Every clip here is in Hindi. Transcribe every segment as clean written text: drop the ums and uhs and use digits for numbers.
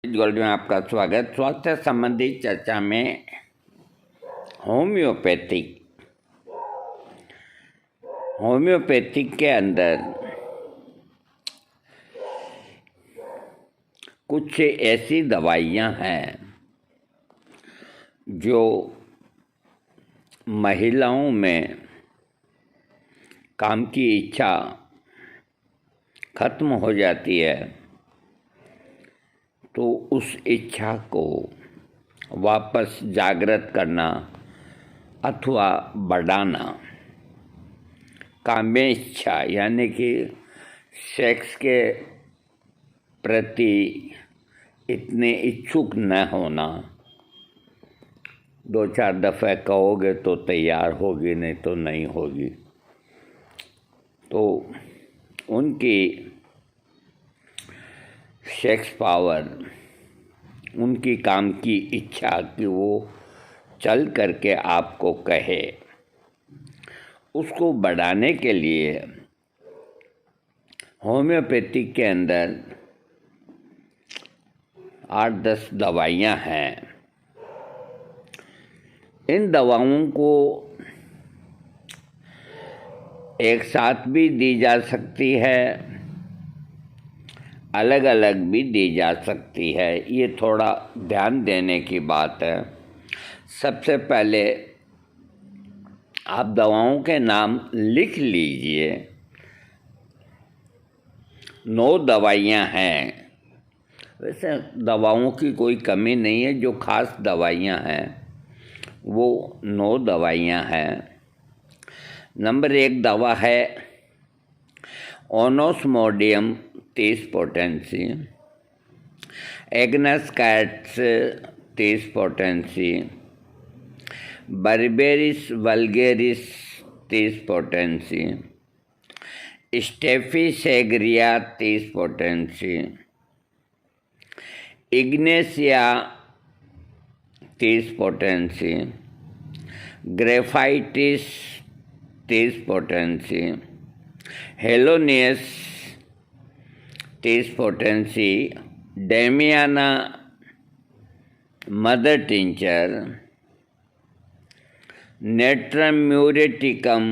गोल्ड में आपका स्वागत। स्वास्थ्य संबंधी चर्चा में होम्योपैथिक के अंदर कुछ ऐसी दवाइयाँ हैं जो महिलाओं में काम की इच्छा खत्म हो जाती है, तो उस इच्छा को वापस जागृत करना अथवा बढ़ाना, काम्य इच्छा यानी कि सेक्स के प्रति इतने इच्छुक न होना, 2-4 दफ़े कहोगे तो तैयार होगी, नहीं तो नहीं होगी, तो उनकी सेक्स पावर, उनकी काम की इच्छा कि वो चल करके आपको कहे, उसको बढ़ाने के लिए होम्योपैथिक के अंदर 8-10 दवाइयाँ हैं। इन दवाओं को एक साथ भी दी जा सकती है, अलग अलग भी दी जा सकती है। ये थोड़ा ध्यान देने की बात है। सबसे पहले आप दवाओं के नाम लिख लीजिए। 9 दवाइयाँ हैं। वैसे दवाओं की कोई कमी नहीं है, जो खास दवाइयाँ हैं वो 9 दवाइयाँ हैं। नंबर 1 दवा है Onosmodium 30 potency, Agnus castus 30 potency, Berberis vulgaris 30 potency, Staphysagria 30 potency, Ignatia 30 potency, Graphites 30 potency, Helonias 30 potency, Damiana mother tincture, Natrum muriaticum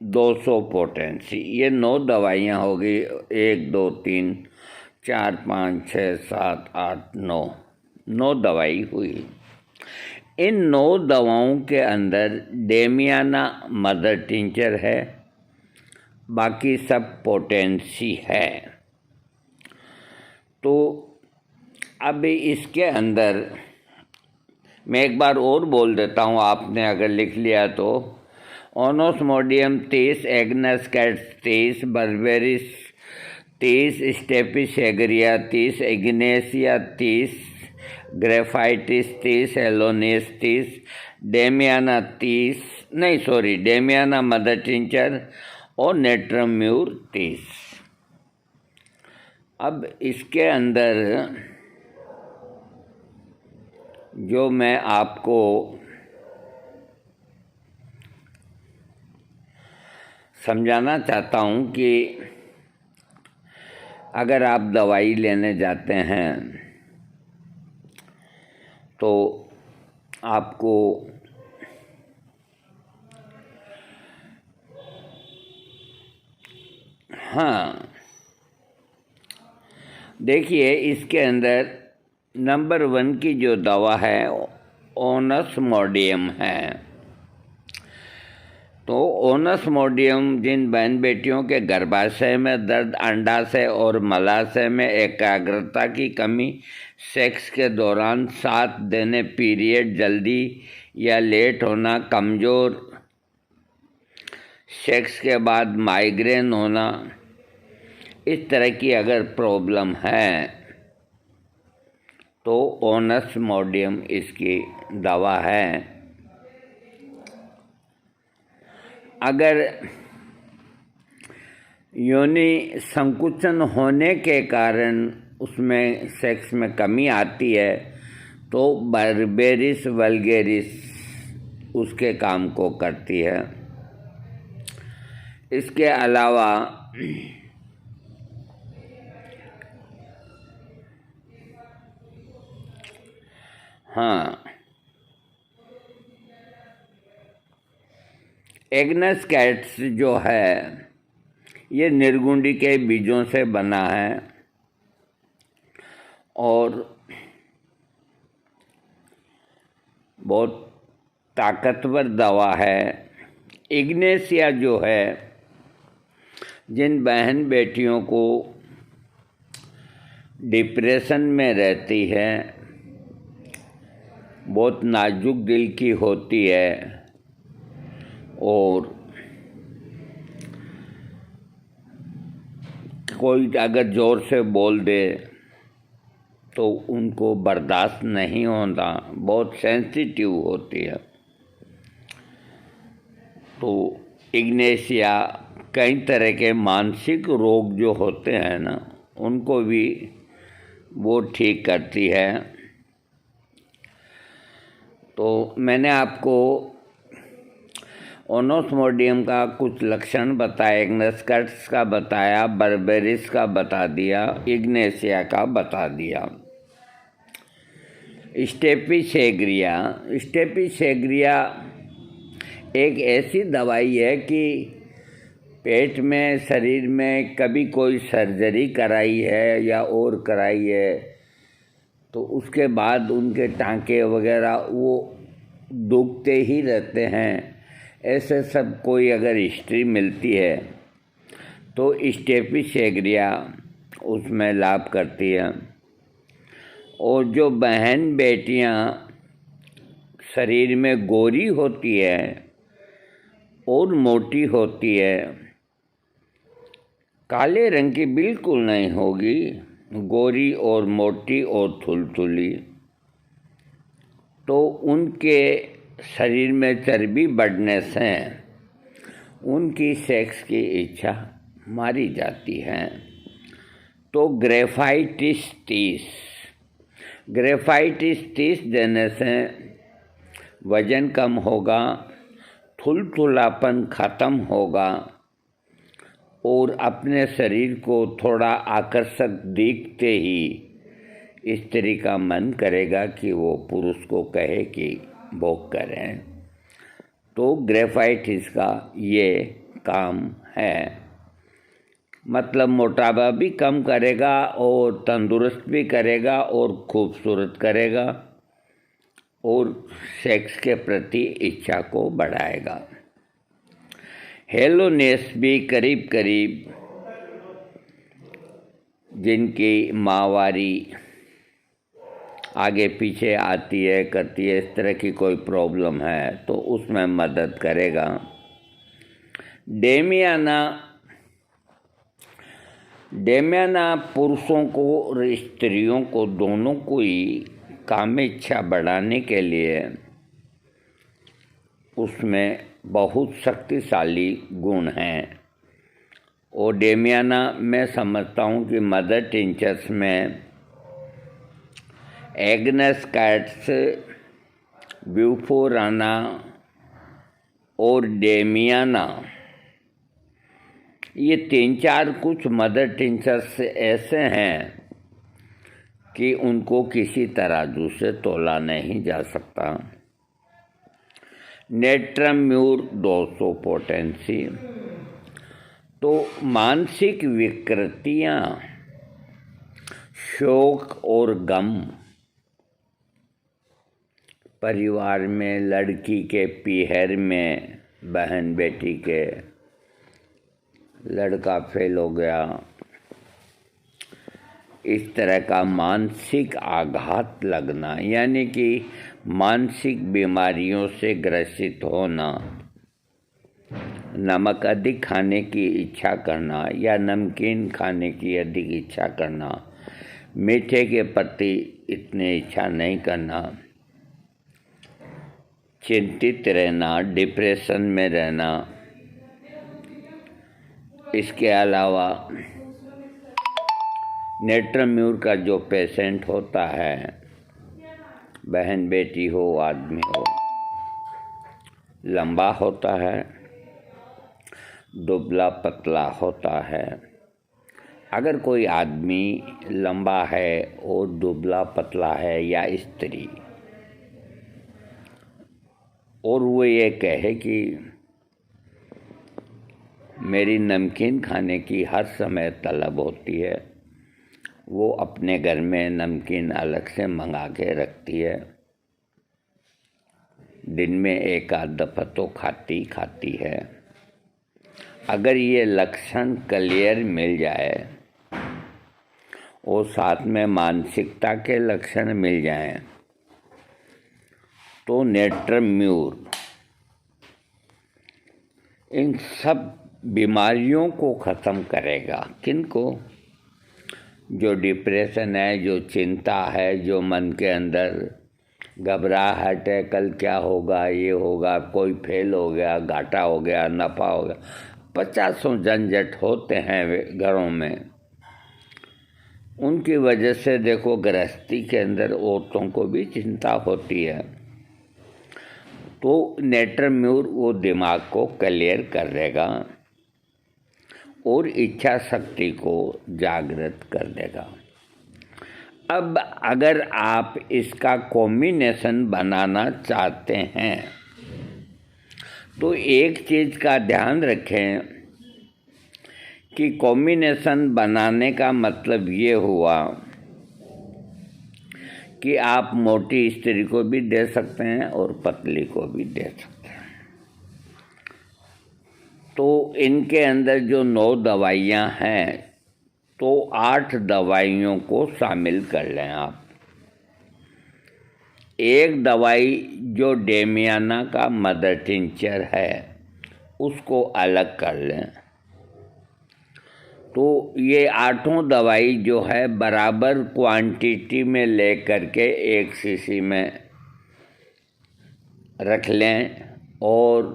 200 potency. ये 9 दवाइयाँ होगी। 1 2 3 4 5 6 7 8 9 दवाई हुई। इन 9 दवाओं के अंदर डेमियाना मदर टिंचर है, बाकी सब पोटेंसी है। तो अब इसके अंदर मैं एक बार और बोल देता हूँ, आपने अगर लिख लिया तो Onosmodium 30, Agnus castus 30, Berberis 30, Staphysagria 30, Ignatia 30, Graphites 30, Helonias 30, Damiana mother tincture और नेट्रम म्यूर 30। अब इसके अंदर जो मैं आपको समझाना चाहता हूँ कि अगर आप दवाई लेने जाते हैं तो आपको देखिए, इसके अंदर नंबर 1 की जो दवा है ओनोस्मोडियम है। तो ओनोस्मोडियम जिन बहन बेटियों के गर्भाशय में दर्द, अंडाशय और मलाशय में एकाग्रता की कमी, सेक्स के दौरान साथ देने पीरियड जल्दी या लेट होना, कमज़ोर, सेक्स के बाद माइग्रेन होना, इस तरह की अगर प्रॉब्लम है तो ओनोस्मोडियम इसकी दवा है। अगर योनि संकुचन होने के कारण उसमें सेक्स में कमी आती है तो बर्बेरिस वल्गेरिस उसके काम को करती है। इसके अलावा हाँ, एग्नस कैट्स जो है ये निर्गुंडी के बीजों से बना है और बहुत ताकतवर दवा है। इग्नेशिया जो है, जिन बहन बेटियों को डिप्रेशन में रहती है, बहुत नाजुक दिल की होती है और कोई अगर ज़ोर से बोल दे तो उनको बर्दाश्त नहीं होता, बहुत सेंसिटिव होती है, तो इग्नेशिया कई तरह के मानसिक रोग जो होते हैं ना, उनको भी वो ठीक करती है। तो मैंने आपको ओनोस्मोडियम का कुछ लक्षण बताया, एग्नस कैट्स का बताया, बर्बेरिस का बता दिया, इग्नेशिया का बता दिया। स्टेपिसेग्रिया एक ऐसी दवाई है कि पेट में, शरीर में कभी कोई सर्जरी कराई है या और कराई है तो उसके बाद उनके टाँके वगैरह वो दुखते ही रहते हैं, ऐसे सब कोई अगर हिस्ट्री मिलती है तो स्टेपिसेग्रिया उसमें लाभ करती है। और जो बहन बेटियां शरीर में गोरी होती है और मोटी होती है, काले रंग की बिल्कुल नहीं होगी, गोरी और मोटी और थुलथुली, तो उनके शरीर में चर्बी बढ़ने से उनकी सेक्स की इच्छा मारी जाती है। तो ग्रेफाइटिस 30 देने से वज़न कम होगा, थुलथुलापन ख़त्म होगा और अपने शरीर को थोड़ा आकर्षक दिखते ही स्त्री का मन करेगा कि वो पुरुष को कहे कि भोग करें। तो ग्रेफाइटिस का ये काम है, मतलब मोटापा भी कम करेगा और तंदुरुस्त भी करेगा और खूबसूरत करेगा और सेक्स के प्रति इच्छा को बढ़ाएगा। हेलोनेस भी करीब करीब जिनकी माहवारी आगे पीछे आती है, करती है, इस तरह की कोई प्रॉब्लम है तो उसमें मदद करेगा। डेमियाना पुरुषों को और स्त्रियों को दोनों को ही काम इच्छा बढ़ाने के लिए उसमें बहुत शक्तिशाली गुण हैं। और डेमियाना मैं समझता हूँ कि मदर टिंचर्स में एग्नस कैट्स, ब्यूफोराना और डेमियाना, ये 3-4 कुछ मदर टिंचर्स ऐसे हैं कि उनको किसी तराजू से तोला नहीं जा सकता। Natrum mur 200 potency. तो मानसिक विकृतियाँ, शोक और गम, परिवार में लड़की के पीहर में बहन बेटी के लड़का फेल हो गया, इस तरह का मानसिक आघात लगना, यानी कि मानसिक बीमारियों से ग्रसित होना, नमक अधिक खाने की इच्छा करना या नमकीन खाने की अधिक इच्छा करना, मीठे के प्रति इतनी इच्छा नहीं करना, चिंतित रहना, डिप्रेशन में रहना, इसके अलावा नेट्रम म्यूर का जो पेशेंट होता है, बहन बेटी हो आदमी हो, लंबा होता है, दुबला पतला होता है। अगर कोई आदमी लंबा है और दुबला पतला है या स्त्री, और वो ये कहे कि मेरी नमकीन खाने की हर समय तलब होती है, वो अपने घर में नमकीन अलग से मंगा के रखती है, दिन में एक आध दफ़ा तो खाती है। अगर ये लक्षण क्लियर मिल जाए और साथ में मानसिकता के लक्षण मिल जाएं, तो नेट्रम्यूर इन सब बीमारियों को ख़त्म करेगा। किनको? जो डिप्रेशन है, जो चिंता है, जो मन के अंदर घबराहट है, कल क्या होगा, ये होगा, कोई फेल हो गया, घाटा हो गया, नफ़ा हो गया, 50 झंझट होते हैं घरों में। उनकी वजह से देखो गृहस्थी के अंदर औरतों को भी चिंता होती है। तो नेट्रम्यूर वो दिमाग को क्लियर कर देगा और इच्छा शक्ति को जागृत कर देगा। अब अगर आप इसका कॉम्बिनेशन बनाना चाहते हैं तो एक चीज़ का ध्यान रखें कि कॉम्बिनेशन बनाने का मतलब ये हुआ कि आप मोटी स्त्री को भी दे सकते हैं और पतली को भी दे सकते हैं। तो इनके अंदर जो 9 दवाइयाँ हैं, तो 8 दवाइयों को शामिल कर लें आप। एक दवाई जो डेमियाना का मदर टिंचर है, उसको अलग कर लें। तो ये 8 दवाई जो है बराबर क्वांटिटी में ले करके एक शीशी में रख लें और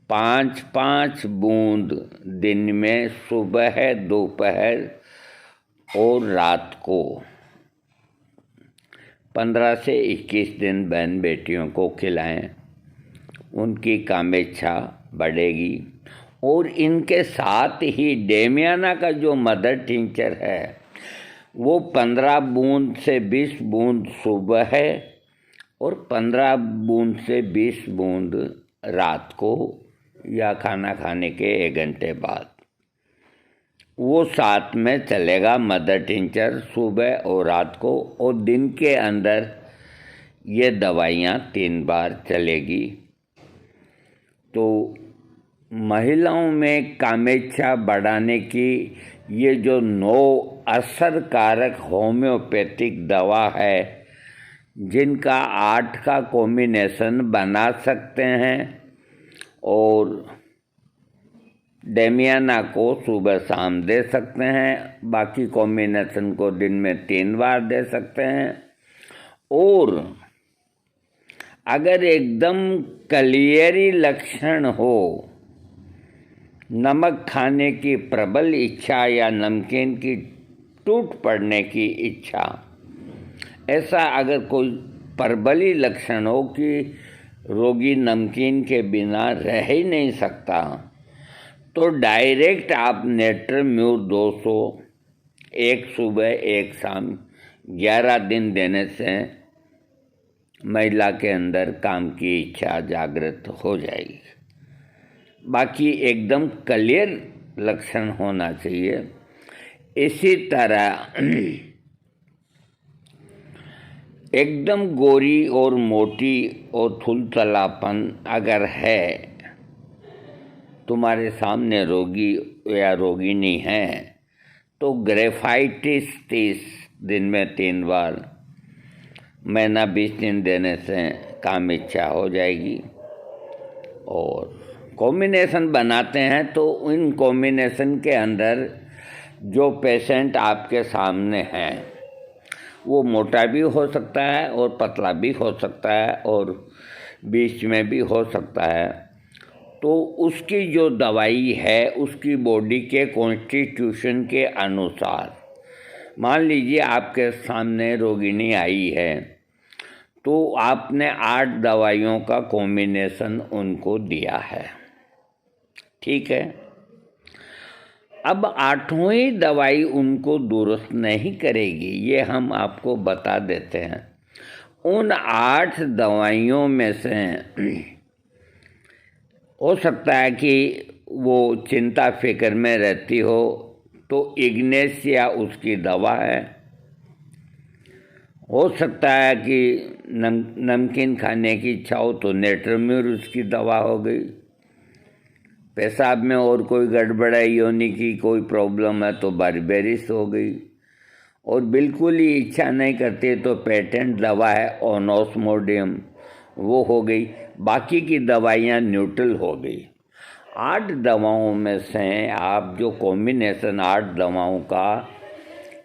5-5 बूंद दिन में सुबह, दोपहर और रात को 15 से 21 दिन बहन बेटियों को खिलाएं। उनकी कामेच्छा बढ़ेगी। और इनके साथ ही डेमियाना का जो मदर टिंचर है वो 15 बूंद से 20 बूंद सुबह है और 15 बूंद से 20 बूंद रात को या खाना खाने के 1 घंटे बाद, वो साथ में चलेगा मदर टिंचर सुबह और रात को। और दिन के अंदर ये दवाइयाँ 3 बार चलेगी। तो महिलाओं में कामेच्छा बढ़ाने की ये जो 9 असरकारक होम्योपैथिक दवा है, जिनका 8 का कॉम्बिनेशन बना सकते हैं और डेमियाना को सुबह शाम दे सकते हैं, बाकी कॉम्बिनेशन को दिन में 3 बार दे सकते हैं। और अगर एकदम क्लियरी लक्षण हो, नमक खाने की प्रबल इच्छा या नमकीन की टूट पड़ने की इच्छा, ऐसा अगर कोई प्रबली लक्षण हो कि रोगी नमकीन के बिना रह ही नहीं सकता, तो डायरेक्ट आप नेट्रम्यूर 200 एक सुबह एक शाम 11 दिन देने से महिला के अंदर काम की इच्छा जागृत हो जाएगी। बाकी एकदम क्लियर लक्षण होना चाहिए। इसी तरह एकदम गोरी और मोटी और थुलथलापन अगर है, तुम्हारे सामने रोगी या रोगिणी है, तो ग्रेफाइटिस 30 दिन में 3 बार, महीना 20 दिन देने से काम इच्छा हो जाएगी। और कॉम्बिनेशन बनाते हैं तो इन कॉम्बिनेशन के अंदर जो पेशेंट आपके सामने हैं वो मोटा भी हो सकता है और पतला भी हो सकता है और बीच में भी हो सकता है। तो उसकी जो दवाई है उसकी बॉडी के कॉन्स्टिट्यूशन के अनुसार, मान लीजिए आपके सामने रोगिणी आई है तो आपने 8 दवाइयों का कॉम्बिनेशन उनको दिया है, ठीक है। अब 8वीं दवाई उनको दुरुस्त नहीं करेगी, ये हम आपको बता देते हैं। उन 8 दवाइयों में से हो सकता है कि वो चिंता फिक्र में रहती हो तो इग्नेशिया उसकी दवा है। हो सकता है कि नमकीन खाने की इच्छा हो तो नेट्रम्यूर उसकी दवा हो गई। पेशाब में और कोई गड़बड़ है, योनि की कोई प्रॉब्लम है तो बारबेरिस हो गई। और बिल्कुल ही इच्छा नहीं करती तो पेटेंट दवा है ओनोस्मोडियम, वो हो गई। बाकी की दवाइयाँ न्यूट्रल हो गई। 8 दवाओं में से आप जो कॉम्बिनेशन 8 दवाओं का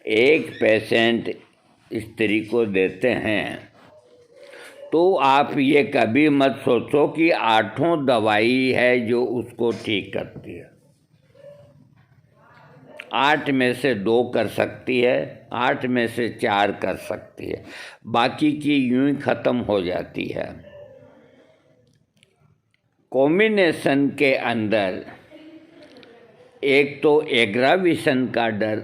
एक पेशेंट स्त्री को देते हैं तो आप ये कभी मत सोचो कि 8 दवाई है जो उसको ठीक करती है। 8 में से 2 कर सकती है, 8 में से 4 कर सकती है, बाकी की यूं ही ख़त्म हो जाती है। कॉम्बिनेशन के अंदर एक तो एग्रावेशन का डर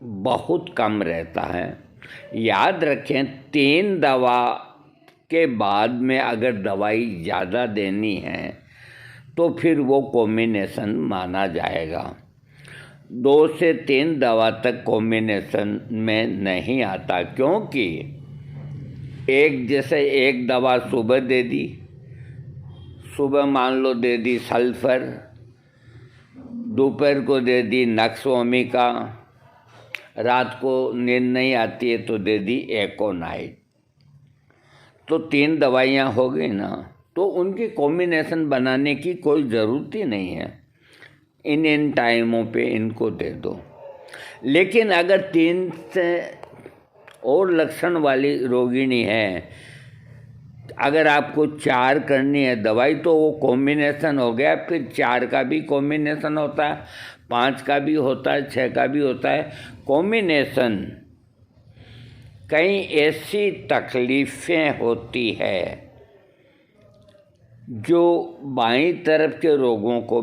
बहुत कम रहता है। याद रखें 3 दवा के बाद में अगर दवाई ज़्यादा देनी है तो फिर वो कॉम्बिनेशन माना जाएगा। 2 से 3 दवा तक कॉम्बिनेशन में नहीं आता, क्योंकि जैसे एक दवा सुबह दे दी, सुबह मान लो दे दी सल्फर, दोपहर को दे दी नक्सोमिका, रात को नींद नहीं आती है तो दे दी एकोनाइट, तो 3 दवाइयाँ हो गई ना। तो उनकी कॉम्बिनेशन बनाने की कोई ज़रूरत ही नहीं है, इन टाइमों पे इनको दे दो। लेकिन अगर 3 से और लक्षण वाली रोगिणी है, अगर आपको 4 करनी है दवाई तो वो कॉम्बिनेशन हो गया। फिर 4 का भी कॉम्बिनेशन होता है, 5 का भी होता है, 6 का भी होता है। कॉम्बिनेशन कई ऐसी तकलीफ़ें होती है जो बाईं तरफ के रोगों को